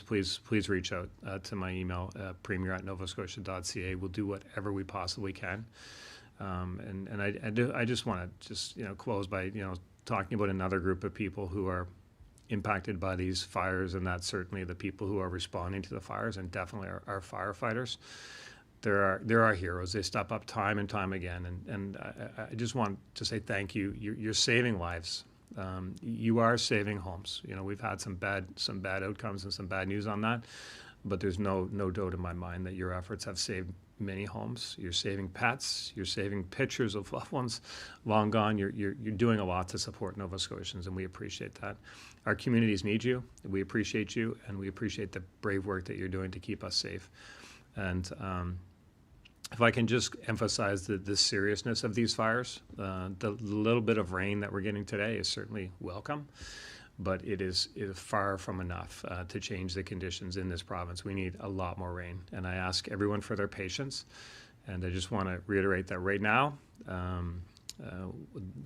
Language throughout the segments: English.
please reach out to my email, premier@novascotia.ca. We'll do whatever we possibly can. I just want to close by talking about another group of people who are impacted by these fires, and that's certainly the people who are responding to the fires, and definitely our firefighters. They're our heroes. They step up time and time again, and I just want to say thank you. You're saving lives. You are saving homes. We've had some bad outcomes and some bad news on that, but there's no doubt in my mind that your efforts have saved many homes. You're saving pets. You're saving pictures of loved ones long gone. You're doing a lot to support Nova Scotians, and we appreciate that. Our communities need you. We appreciate you, and we appreciate the brave work that you're doing to keep us safe. And if I can just emphasize the seriousness of these fires, the little bit of rain that we're getting today is certainly welcome, but it is far from enough to change the conditions in this province. We need a lot more rain, and I ask everyone for their patience. And I just want to reiterate that right now,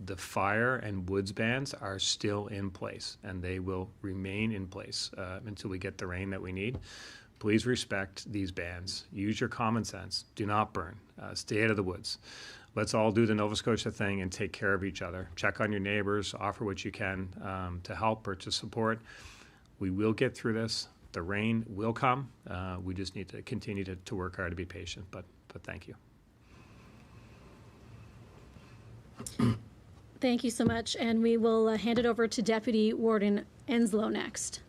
the fire and woods bans are still in place, and they will remain in place until we get the rain that we need. Please respect these bans. Use your common sense. Do not burn. Stay out of the woods. Let's all do the Nova Scotia thing and take care of each other. Check on your neighbors. Offer what you can to help or to support. We will get through this. The rain will come. We just need to continue to work hard to be patient. But thank you. Thank you so much. And we will hand it over to Deputy Warden Enslow next.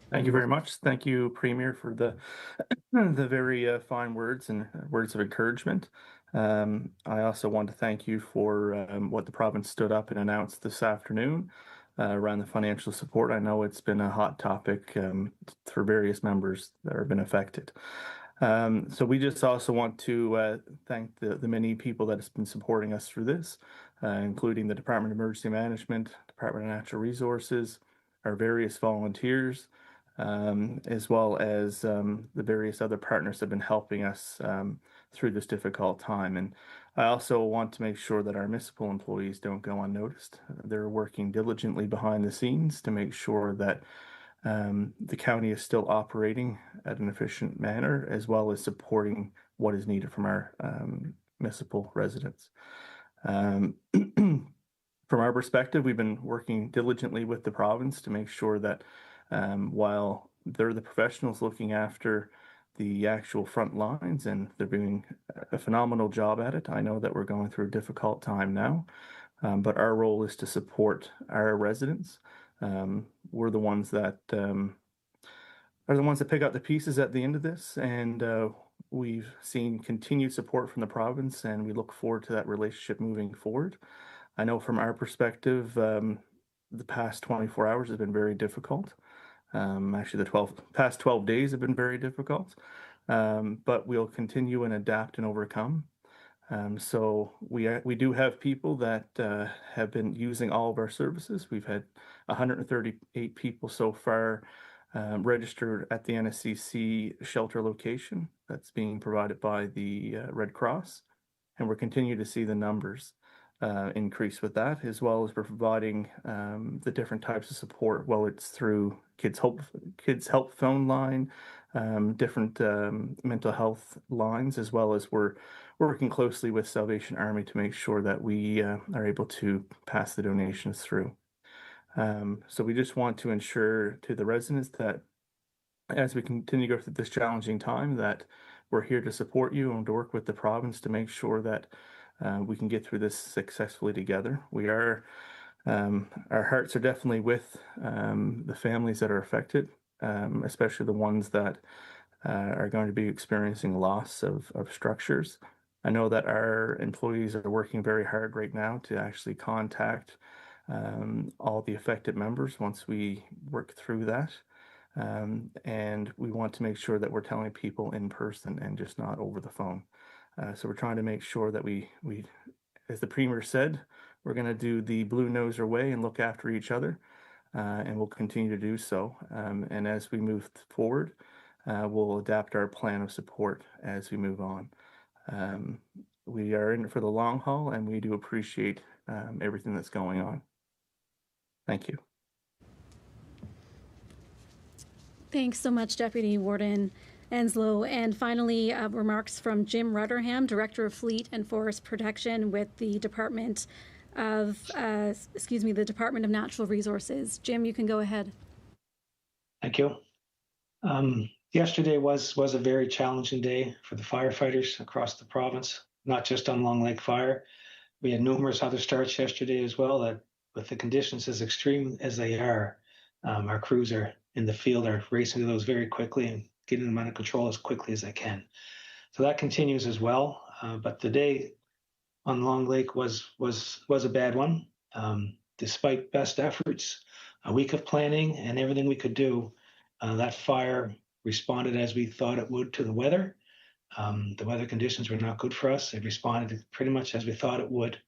Thank you very much. Thank you, Premier, for the very fine words and words of encouragement. I also want to thank you for what the province stood up and announced this afternoon around the financial support. I know it's been a hot topic for various members that have been affected. So we just also want to thank the many people that have been supporting us through this, including the Department of Emergency Management, Department of Natural Resources, our various volunteers, as well as the various other partners that have been helping us through this difficult time. And I also want to make sure that our municipal employees don't go unnoticed. They're working diligently behind the scenes to make sure that the county is still operating at an efficient manner, as well as supporting what is needed from our municipal residents. From our perspective, we've been working diligently with the province to make sure that while they're the professionals looking after the actual front lines, and they're doing a phenomenal job at it, I know that we're going through a difficult time now, but our role is to support our residents. We're the ones that pick out the pieces at the end of this, and we've seen continued support from the province, and we look forward to that relationship moving forward. I know from our perspective, the past 24 hours has been very difficult. Actually, the past 12 days have been very difficult, but we'll continue and adapt and overcome. So we do have people that have been using all of our services. We've had 138 people so far registered at the NSCC shelter location that's being provided by the Red Cross, and we're continuing to see the numbers increase with that, as well as we're providing the different types of support, well, it's through Kids Help phone line, different mental health lines, as well as we're working closely with Salvation Army to make sure that we are able to pass the donations through. So we just want to ensure to the residents that as we continue to go through this challenging time, that we're here to support you and to work with the province to make sure that we can get through this successfully together. Our hearts are definitely with the families that are affected, especially the ones that are going to be experiencing loss of structures. I know that our employees are working very hard right now to actually contact all the affected members once we work through that. And we want to make sure that we're telling people in person and just not over the phone. So we're trying to make sure that we, as the Premier said, we're going to do the blue noser way and look after each other, and we'll continue to do so. And as we move forward, we'll adapt our plan of support as we move on. We are in it for the long haul, and we do appreciate everything that's going on. Thank you. Thanks so much, Deputy Warden Enslow. And finally, remarks from Jim Rutherham, Director of Fleet and Forest Protection with the Department of, the Department of Natural Resources. Jim, you can go ahead. Thank you. Yesterday was a very challenging day for the firefighters across the province, not just on Long Lake Fire. We had numerous other starts yesterday as well that, with the conditions as extreme as they are, our crews are in the field are racing to those very quickly and getting them under control as quickly as they can. So that continues as well. But the day on Long Lake was a bad one. Despite best efforts, a week of planning and everything we could do, that fire responded as we thought it would to the weather. The weather conditions were not good for us. It responded pretty much as we thought it would,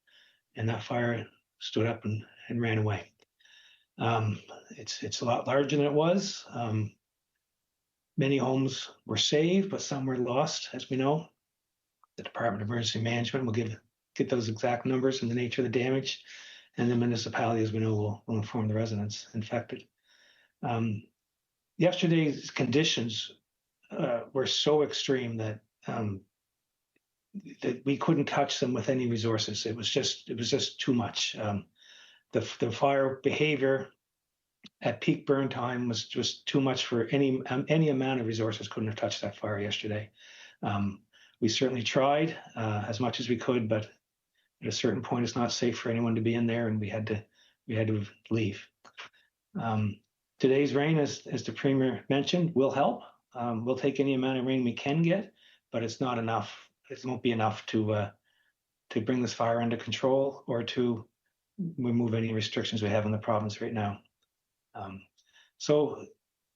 and that fire stood up and ran away. It's a lot larger than it was. Many homes were saved, but some were lost, as we know. The Department of Emergency Management will get those exact numbers and the nature of the damage, and the municipality, as we know, will inform the residents infected. Yesterday's conditions were so extreme that we couldn't touch them with any resources. It was just too much. The fire behavior at peak burn time was just too much for any amount of resources. Couldn't have touched that fire yesterday. We certainly tried as much as we could, but at a certain point, it's not safe for anyone to be in there, and we had to leave. Today's rain, as the Premier mentioned, will help. We'll take any amount of rain we can get, but it's not enough. It won't be enough to bring this fire under control or to remove any restrictions we have in the province right now. So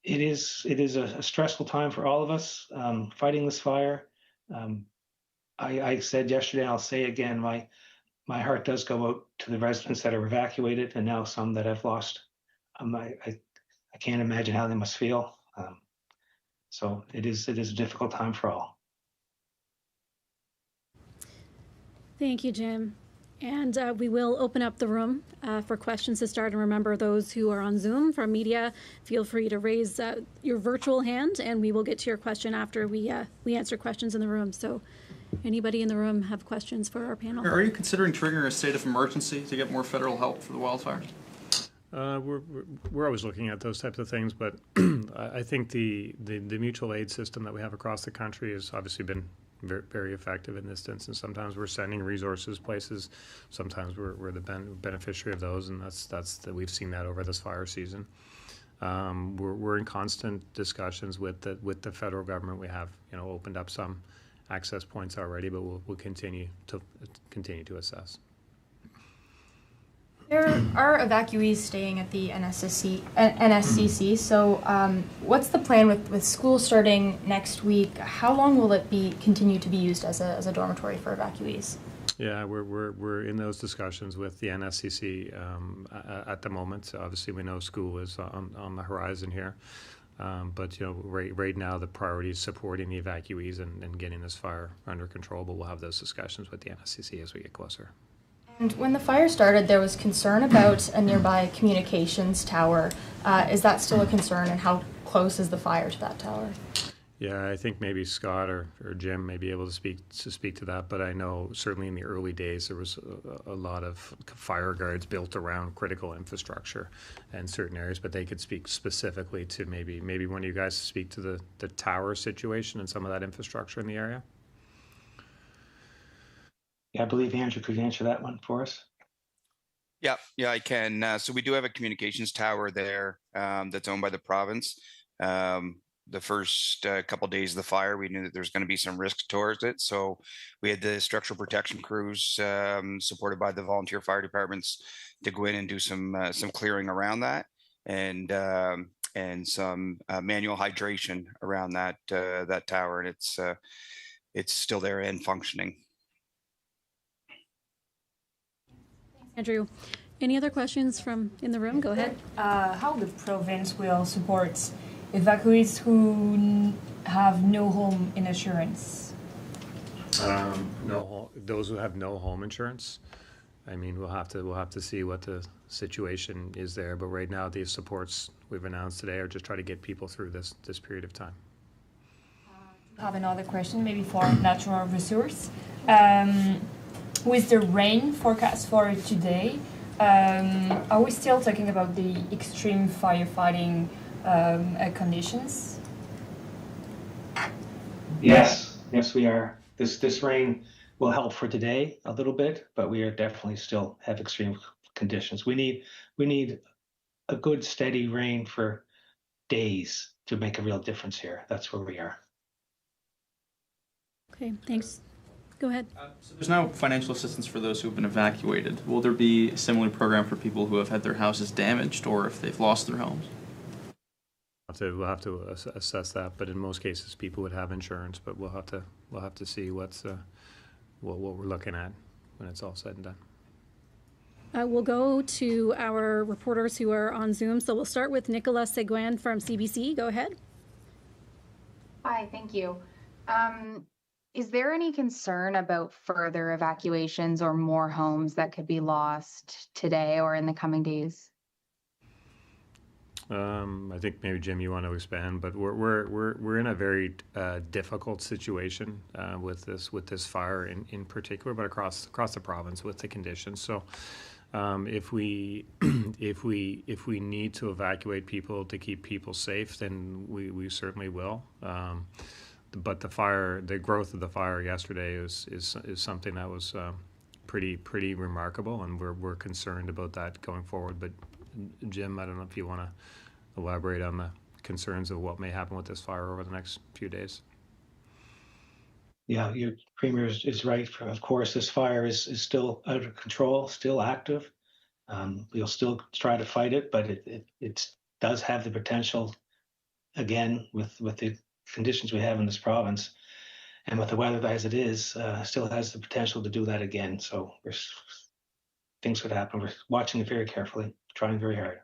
it is a stressful time for all of us fighting this fire. I said yesterday, and I'll say again, my heart does go out to the residents that are evacuated, and now some that have lost. I can't imagine how they must feel. So it is a difficult time for all. Thank you, Jim. And we will open up the room for questions to start. And remember, those who are on Zoom from media, feel free to raise your virtual hand, and we will get to your question after we answer questions in the room. So anybody in the room have questions for our panel? Are you considering triggering a state of emergency to get more federal help for the wildfires? We're always looking at those types of things, but I think the mutual aid system that we have across the country has obviously been very, very effective in this instance. Sometimes we're sending resources places, sometimes we're the beneficiary of those, and we've seen that over this fire season. We're in constant discussions with the federal government. We have opened up some access points already, but we'll continue to assess. There are evacuees staying at the NSCC. So what's the plan with school starting next week? How long will it continue to be used as a dormitory for evacuees? Yeah, we're in those discussions with the NSCC at the moment. Obviously, we know school is on the horizon here, but right now the priority is supporting the evacuees and getting this fire under control. But we'll have those discussions with the NSCC as we get closer. And when the fire started, there was concern about a nearby communications tower. Is that still a concern, and how close is the fire to that tower? Yeah, I think maybe Scott or Jim may be able to speak to that, but I know certainly in the early days there was a lot of fire guards built around critical infrastructure in certain areas, but they could speak specifically to maybe one of you guys speak to the tower situation and some of that infrastructure in the area. Yeah, I believe Andrew could answer that one for us. Yeah, I can. So we do have a communications tower there that's owned by the province. The first couple of days of the fire, we knew that there's going to be some risk towards it. So we had the structural protection crews supported by the volunteer fire departments to go in and do some clearing around that and some manual hydration around that tower. And it's still there and functioning. Andrew, any other questions from in the room? Go ahead. How the province will support evacuees who have no home insurance? Those who have no home insurance. I mean, we'll have to see what the situation is there. But right now, these supports we've announced today are just trying to get people through this period of time. I have another question, maybe for natural resource. With the rain forecast for today, are we still talking about the extreme firefighting conditions? Yes, yes, we are. This rain will help for today a little bit, but we are definitely still have extreme conditions. We need a good steady rain for days to make a real difference here. That's where we are. Okay, thanks. Go ahead. So there's now financial assistance for those who have been evacuated. Will there be a similar program for people who have had their houses damaged or if they've lost their homes? We'll have to assess that, but in most cases, people would have insurance. But we'll have to see what we're looking at when it's all said and done. We'll go to our reporters who are on Zoom. So we'll start with Nicolas Seguin from CBC. Go ahead. Hi, thank you. Is there any concern about further evacuations or more homes that could be lost today or in the coming days? I think maybe Jim, you want to expand, but we're in a very difficult situation with this fire in particular, but across the province with the conditions. So if we need to evacuate people to keep people safe, then we certainly will. But the growth of the fire yesterday is something that was pretty remarkable, and we're concerned about that going forward. But Jim, I don't know if you want to elaborate on the concerns of what may happen with this fire over the next few days. Yeah, your Premier is right. Of course, this fire is still out of control, still active. We'll still try to fight it, but it does have the potential, again, with the conditions we have in this province and with the weather as it is, still has the potential to do that again. So things could happen. We're watching it very carefully, trying very hard.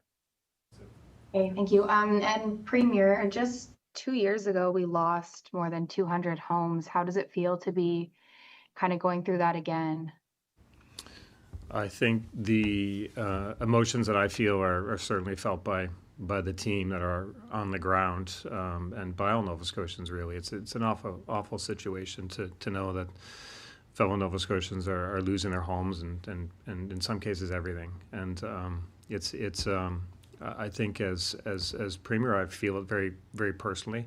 Okay, thank you. And Premier, just 2 years ago, we lost more than 200 homes. How does it feel to be kind of going through that again? I think the emotions that I feel are certainly felt by the team that are on the ground, and by all Nova Scotians, really. It's an awful situation to know that fellow Nova Scotians are losing their homes and in some cases everything. And I think as Premier, I feel it very, very personally,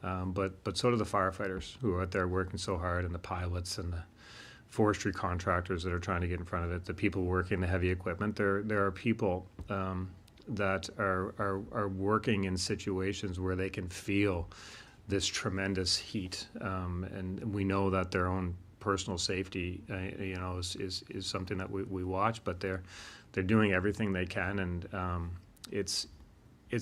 but so do the firefighters who are out there working so hard, and the pilots and the forestry contractors that are trying to get in front of it, the people working the heavy equipment. There are people that are working in situations where they can feel this tremendous heat, and we know that their own personal safety, is something that we watch, but they're doing everything they can, and it's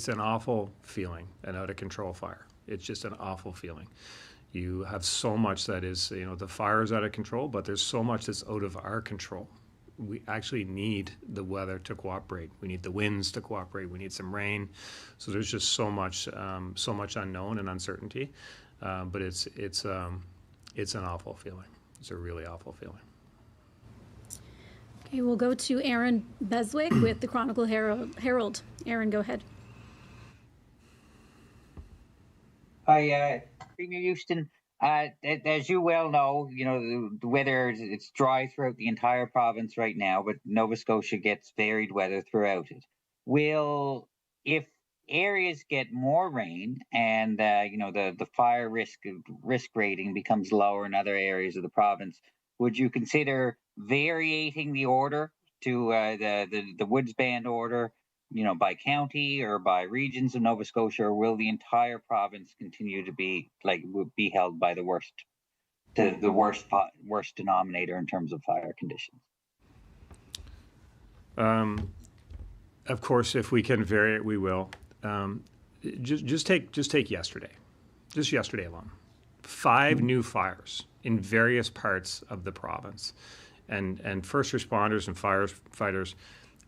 an awful feeling, an out of control fire. It's just an awful feeling. You have so much that is, the fire is out of control, but there's so much that's out of our control. We actually need the weather to cooperate. We need the winds to cooperate. We need some rain. So there's just so much unknown and uncertainty. But it's an awful feeling. It's a really awful feeling. Okay, we'll go to Aaron Beswick with the Chronicle Herald. Aaron, go ahead. Hi, Premier Houston. As you well know, the weather, it's dry throughout the entire province right now, but Nova Scotia gets varied weather throughout it. If areas get more rain and, the fire risk rating becomes lower in other areas of the province, would you consider varying the order to the Woods Band order, by county or by regions of Nova Scotia, or will the entire province continue to be held by the worst denominator in terms of fire conditions? Of course, if we can vary it, we will. Just take yesterday. Just yesterday alone, 5 new fires in various parts of the province, and first responders and firefighters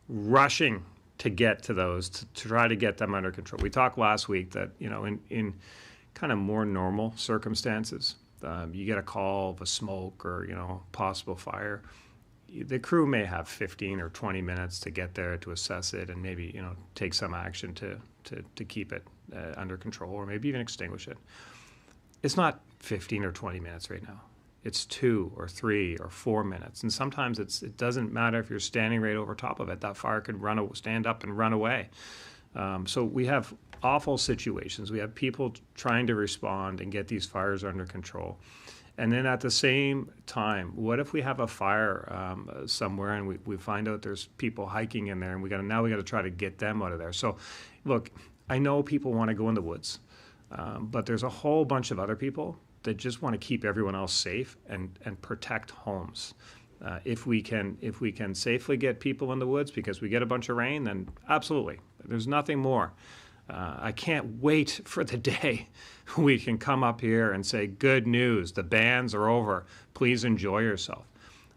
rushing to get to those, to try to get them under control. We talked last week that, in kind of more normal circumstances, you get a call of a smoke or, possible fire. the crew may have 15 or 20 minutes to get there to assess it and maybe, you know, take some action to keep it under control, or maybe even extinguish it. It's not 15 or 20 minutes right now. It's 2 or 3 or 4 minutes. And sometimes it doesn't matter if you're standing right over top of it. That fire could stand up and run away. So we have awful situations. We have people trying to respond and get these fires under control. And then at the same time, what if we have a fire somewhere and we find out there's people hiking in there, and we got to try to get them out of there. So, look, I know people want to go in the woods, but there's a whole bunch of other people that just want to keep everyone else safe and protect homes. If we can safely get people in the woods because we get a bunch of rain, then absolutely. There's nothing more. I can't wait for the day we can come up here and say, good news, the bans are over. Please enjoy yourself.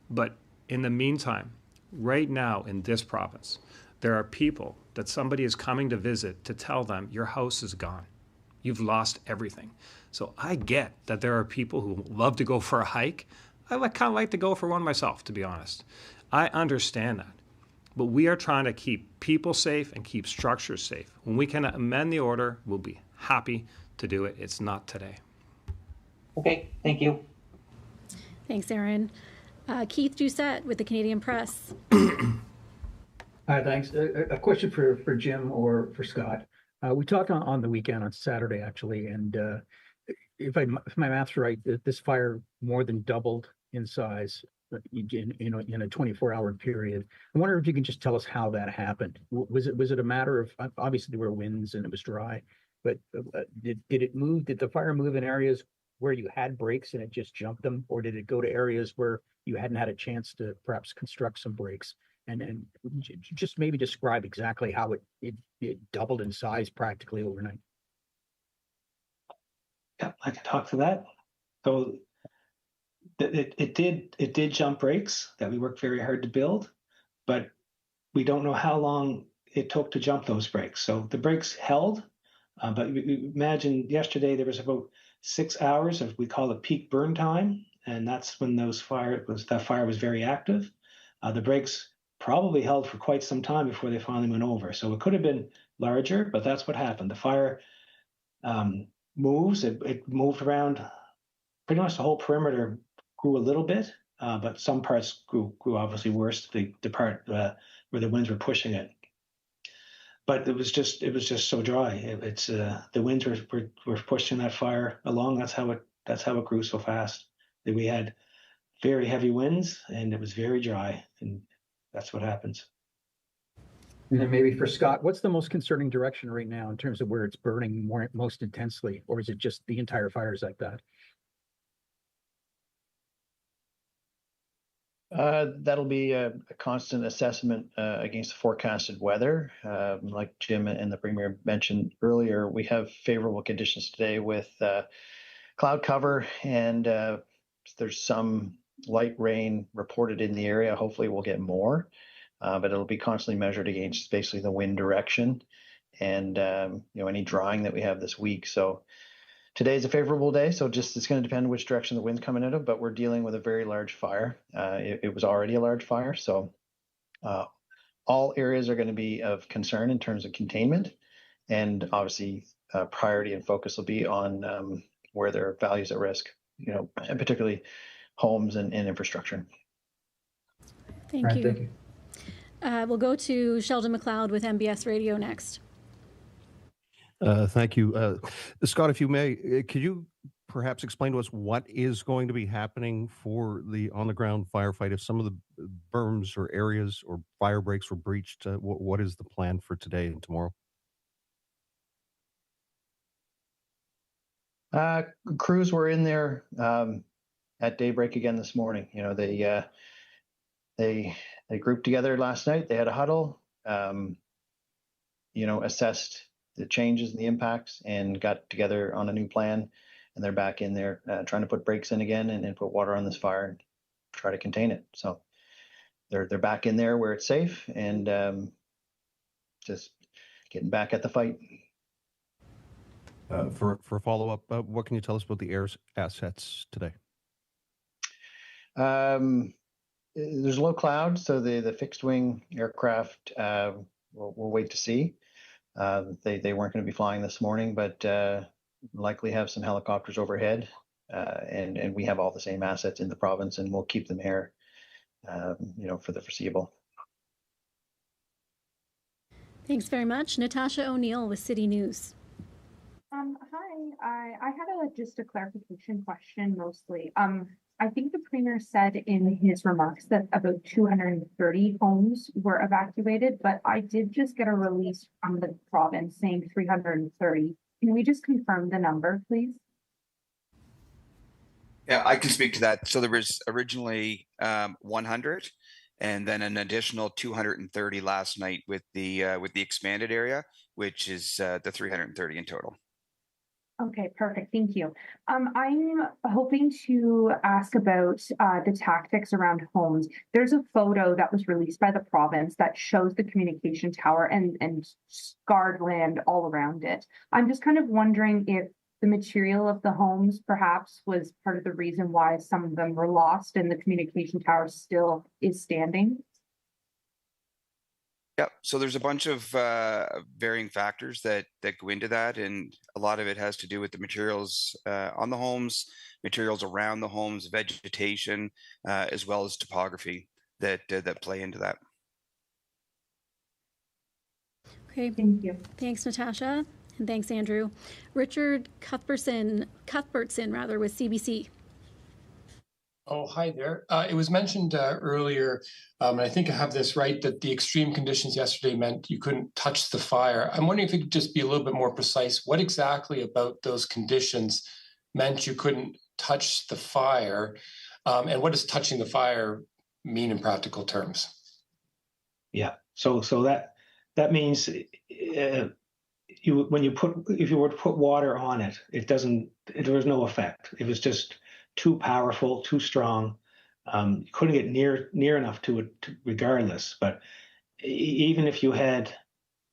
But in the meantime, right now in this province, there are people that somebody is coming to visit to tell them your house is gone. You've lost everything. So I get that there are people who love to go for a hike. I kind of like to go for one myself, to be honest. I understand that. But we are trying to keep people safe and keep structures safe. When we can amend the order, we'll be happy to do it. It's not today. Okay, thank you. Thanks, Aaron. Keith Doucette with the Canadian Press. Hi, thanks. A question for Jim or for Scott. We talked on the weekend, on Saturday, actually, and if my math's right, this fire more than doubled in size in a 24-hour period. I wonder if you can just tell us how that happened. Was it a matter of, obviously there were winds and it was dry, but did the fire move in areas where you had breaks and it just jumped them, or did it go to areas where you hadn't had a chance to perhaps construct some breaks? And just maybe describe exactly how it doubled in size practically overnight. Yeah, I can talk to that. So it did jump breaks that we worked very hard to build, but we don't know how long it took to jump those breaks. So the breaks held, but imagine yesterday there was about 6 hours of, we call it peak burn time, and that's when that fire was very active. The breaks probably held for quite some time before they finally went over. So it could have been larger, but that's what happened. The fire moves. It moved around pretty much the whole perimeter. Grew a little bit, but some parts grew obviously worse. The part where the winds were pushing it, but it was just so dry. The winds were pushing that fire along. That's how it grew so fast. That we had very heavy winds and it was very dry, and that's what happens. And then maybe for Scott, what's the most concerning direction right now in terms of where it's burning most intensely, or is it just the entire fire is like that? That'll be a constant assessment against the forecasted weather. Like Jim and the Premier mentioned earlier, we have favorable conditions today with cloud cover, and there's some light rain reported in the area. Hopefully we'll get more, but it'll be constantly measured against basically the wind direction and any drying that we have this week. So today's a favorable day, so it's going to depend which direction the wind's coming out of, but we're dealing with a very large fire. It was already a large fire, so all areas are going to be of concern in terms of containment, and obviously priority and focus will be on where there are values at risk, and particularly homes and infrastructure. Thank you. Thank you. We'll go to Sheldon McLeod with MBS Radio next. Thank you. Scott, if you may, could you perhaps explain to us what is going to be happening for the on-the-ground firefight? If some of the berms or areas or fire breaks were breached, what is the plan for today and tomorrow? Crews were in there at daybreak again this morning. They grouped together last night. They had a huddle, assessed the changes and the impacts and got together on a new plan, and they're back in there trying to put brakes in again and put water on this fire and try to contain it. So they're back in there where it's safe and just getting back at the fight. For a follow-up, what can you tell us about the air's assets today? there's low cloud, so the fixed wing aircraft we'll wait to see. They weren't going to be flying this morning, but likely have some helicopters overhead, and we have all the same assets in the province, and we'll keep them here, for the foreseeable. Thanks very much. Natasha O'Neill with City News. Hi, I had just a clarification question mostly. I think the Premier said in his remarks that about 230 homes were evacuated, but I did just get a release from the province saying 330. Can we just confirm the number, please? Yeah, I can speak to that. So there was originally 100, and then an additional 230 last night with the expanded area, which is the 330 in total. Okay, perfect. Thank you. I'm hoping to ask about the tactics around homes. There's a photo that was released by the province that shows the communication tower and scarred land all around it. I'm just kind of wondering if the material of the homes perhaps was part of the reason why some of them were lost and the communication tower still is standing. Yeah, so there's a bunch of varying factors that go into that, and a lot of it has to do with the materials on the homes, materials around the homes, vegetation, as well as topography that play into that. Okay, thank you. Thanks, Natasha, and thanks, Andrew. Richard Cuthbertson with CBC. Oh, hi there. It was mentioned earlier, and I think I have this right, that the extreme conditions yesterday meant you couldn't touch the fire. I'm wondering if you could just be a little bit more precise. What exactly about those conditions meant you couldn't touch the fire? And what does touching the fire mean in practical terms? Yeah, so that means if you were to put water on it, there was no effect. It was just too powerful, too strong. You couldn't get near enough to it regardless. But even if you had,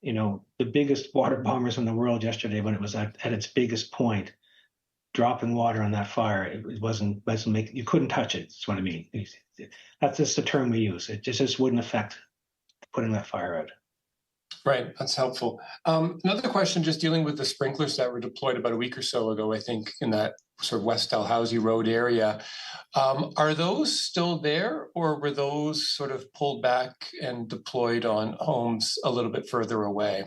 the biggest water bombers in the world yesterday, when it was at its biggest point, dropping water on that fire, it wasn't making, you couldn't touch it. That's what I mean. That's just the term we use. It just wouldn't affect putting that fire out. Right, that's helpful. Another question, just dealing with the sprinklers that were deployed about a week or so ago, I think, in that sort of West Dalhousie Road area. Are those still there, or were those sort of pulled back and deployed on homes a little bit further away?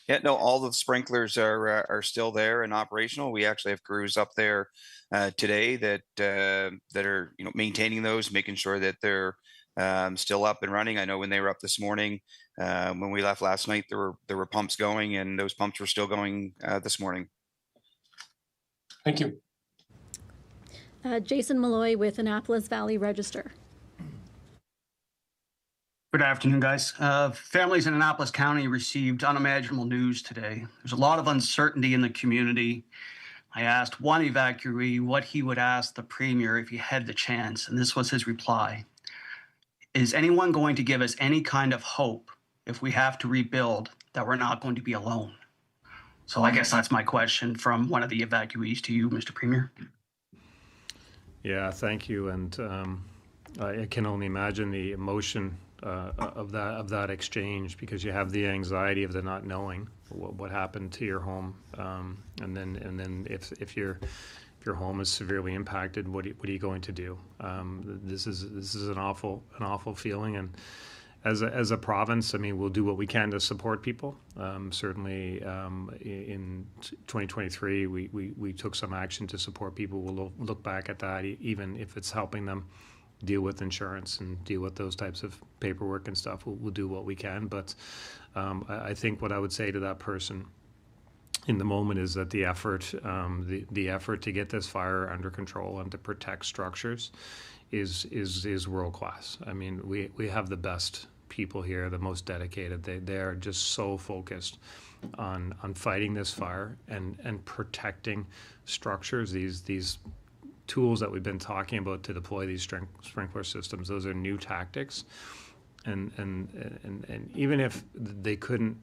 Yeah, no, all the sprinklers are still there and operational. We actually have crews up there today that are maintaining those, making sure that they're still up and running. I know when they were up this morning, when we left last night, there were pumps going, and those pumps were still going this morning. Thank you. Jason Malloy with Annapolis Valley Register. Good afternoon, guys. Families in Annapolis County received unimaginable news today. There's a lot of uncertainty in the community. I asked one evacuee what he would ask the Premier if he had the chance, and this was his reply. Is anyone going to give us any kind of hope if we have to rebuild that we're not going to be alone? So I guess that's my question from one of the evacuees to you, Mr. Premier. Yeah, thank you. And I can only imagine the emotion of that exchange, because you have the anxiety of the not knowing what happened to your home, and then if your home is severely impacted, what are you going to do? This is an awful feeling, and as a province, I mean, we'll do what we can to support people. Certainly, in 2023, we took some action to support people. We'll look back at that, even if it's helping them deal with insurance and deal with those types of paperwork and stuff. We'll do what we can. But I think what I would say to that person in the moment is that the effort to get this fire under control and to protect structures is world class. I mean, we have the best people here, the most dedicated. They are just so focused on fighting this fire and protecting structures. These tools that we've been talking about to deploy these sprinkler systems, those are new tactics, and even if they couldn't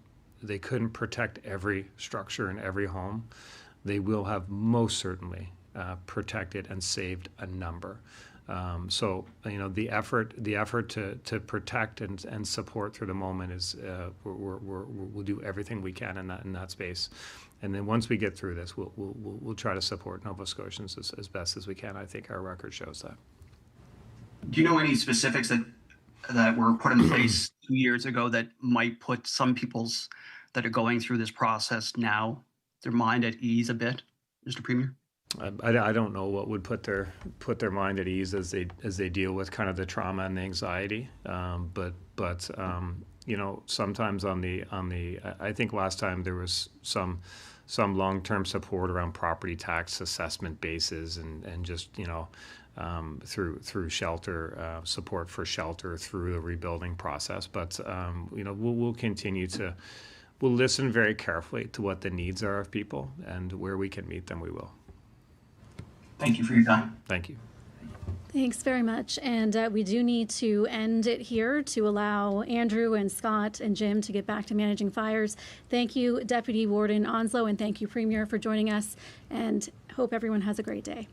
protect every structure in every home, they will have most certainly protected and saved a number. So, you know, the effort to protect and support through the moment is we'll do everything we can in that space. And then once we get through this, we'll try to support Nova Scotians as best as we can. I think our record shows that. Do you know any specifics that were put in place 2 years ago that might put some people's that are going through this process now, their mind at ease a bit, Mr. Premier? I don't know what would put their mind at ease as they deal with kind of the trauma and the anxiety. But you know, sometimes I think last time there was some long-term support around property tax assessment bases and just, you know, through shelter support for shelter through the rebuilding process. But you know, we'll continue to listen very carefully to what the needs are of people, and where we can meet them, we will. Thank you for your time. Thank you. Thanks very much. And we do need to end it here to allow Andrew and Scott and Jim to get back to managing fires. Thank you, Deputy Warden Onslow, and thank you, Premier, for joining us, and hope everyone has a great day.